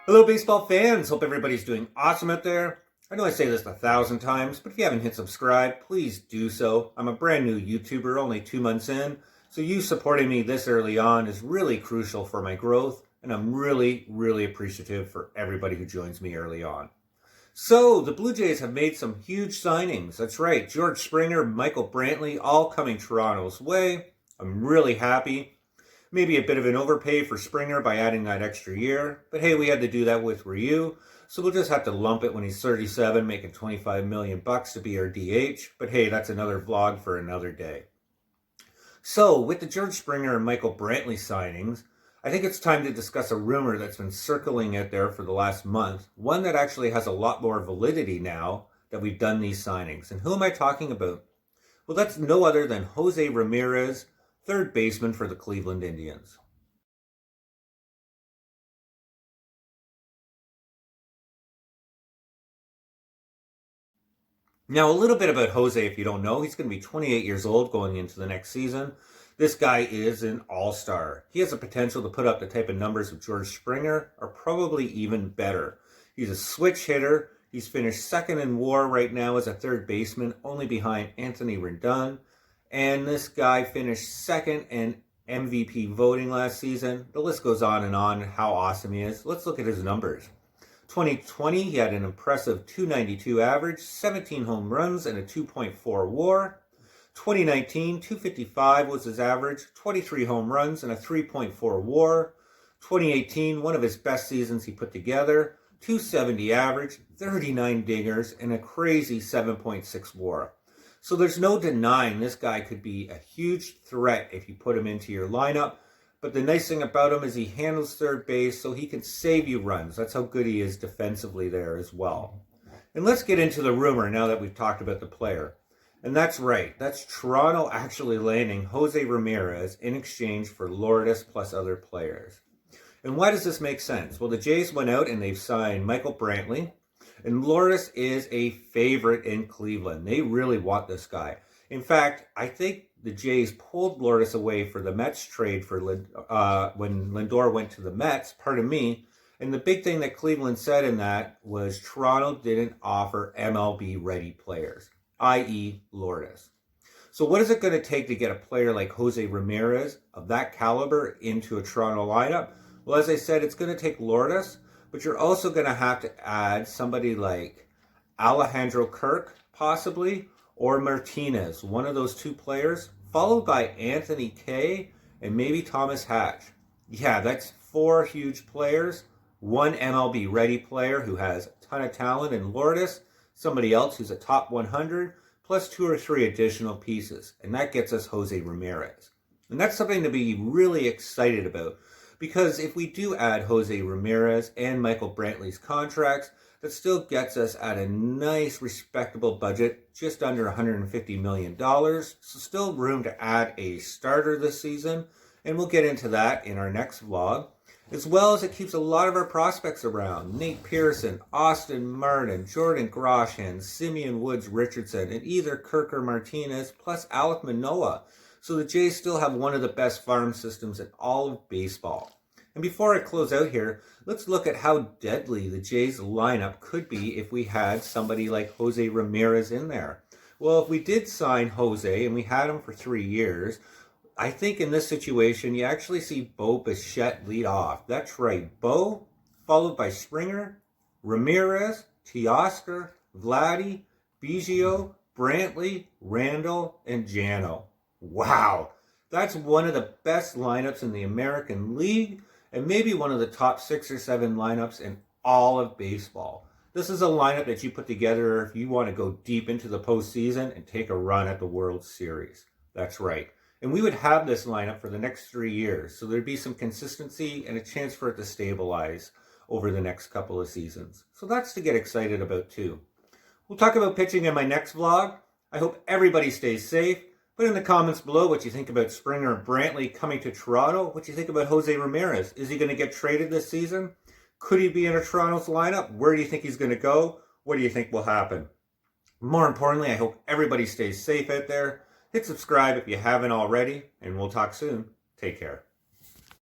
Hello, baseball fans. Hope everybody's doing awesome out there. I know I say this 1,000 times, but if you haven't hit subscribe, please do so. I'm a brand new YouTuber, only 2 months in, so you supporting me this early on is really crucial for my growth, and I'm really appreciative for everybody who joins me early on. So, the Blue Jays have made some huge signings. That's right, George Springer, Michael Brantley, all coming Toronto's way. I'm really happy. Maybe a bit of an overpay for Springer by adding that extra year. But hey, we had to do that with Ryu. So we'll just have to lump it when he's 37, making $25 million to be our DH. But hey, that's another vlog for another day. So with the George Springer and Michael Brantley signings, I think it's time to discuss a rumor that's been circling out there for the last month. One that actually has a lot more validity now that we've done these signings. And who am I talking about? Well, that's no other than Jose Ramirez, third baseman for the Cleveland Indians. Now, a little bit about Jose, if you don't know. He's going to be 28 years old going into the next season. This guy is an all-star. He has the potential to put up the type of numbers of George Springer, or probably even better. He's a switch hitter. He's finished second in WAR right now as a third baseman, only behind Anthony Rendon. And this guy finished second in MVP voting last season. The list goes on and on how awesome he is. Let's look at his numbers. 2020, he had an impressive 292 average, 17 home runs, and a 2.4 WAR. 2019, 255 was his average, 23 home runs, and a 3.4 WAR. 2018, one of his best seasons he put together, 270 average, 39 dingers, and a crazy 7.6 WAR. So there's no denying this guy could be a huge threat if you put him into your lineup. But the nice thing about him is he handles third base so he can save you runs. That's how good he is defensively there as well. And let's get into the rumor now that we've talked about the player. And that's right. That's Toronto actually landing Jose Ramirez in exchange for Lourdes plus other players. And why does this make sense? Well, the Jays went out and they've signed Michael Brantley. And Lourdes is a favorite in Cleveland. They really want this guy. In fact, I think the Jays pulled Lourdes away for the Mets trade for when Lindor went to the Mets, pardon me. And the big thing that Cleveland said in that was Toronto didn't offer MLB-ready players, i.e. Lourdes. So what is it going to take to get a player like Jose Ramirez of that caliber into a Toronto lineup? Well, as I said, it's going to take Lourdes. But you're also going to have to add somebody like Alejandro Kirk, possibly, or Martinez, one of those two players, followed by Anthony Kay and maybe Thomas Hatch. Yeah, that's 4 huge players, one MLB-ready player who has a ton of talent in Lourdes, somebody else who's a top 100, plus 2 or 3 additional pieces. And that gets us Jose Ramirez. And that's something to be really excited about. Because if we do add Jose Ramirez and Michael Brantley's contracts, that still gets us at a nice, respectable budget, just under $150 million. So still room to add a starter this season, and we'll get into that in our next vlog. As well as it keeps a lot of our prospects around. Nate Pearson, Austin Martin, Jordan Grosjean, Simeon Woods Richardson, and either Kirk or Martinez, plus Alek Manoah. So the Jays still have one of the best farm systems in all of baseball. And before I close out here, let's look at how deadly the Jays lineup could be if we had somebody like Jose Ramirez in there. Well, if we did sign Jose and we had him for 3 years, I think in this situation you actually see Bo Bichette lead off. That's right, Bo, followed by Springer, Ramirez, Teoscar, Vladdy, Biggio, Brantley, Randall, and Jano. Wow, that's one of the best lineups in the American League and maybe one of the top 6 or 7 lineups in all of baseball. This is a lineup that you put together if you want to go deep into the postseason and take a run at the World Series. That's right. And we would have this lineup for the next 3 years, so there'd be some consistency and a chance for it to stabilize over the next couple of seasons. So that's to get excited about too. We'll talk about pitching in my next vlog. I hope everybody stays safe. Put in the comments below what you think about Springer and Brantley coming to Toronto. What you think about Jose Ramirez. Is he going to get traded this season? Could he be in a Toronto's lineup? Where do you think he's going to go? What do you think will happen? More importantly, I hope everybody stays safe out there. Hit subscribe if you haven't already, and we'll talk soon. Take care.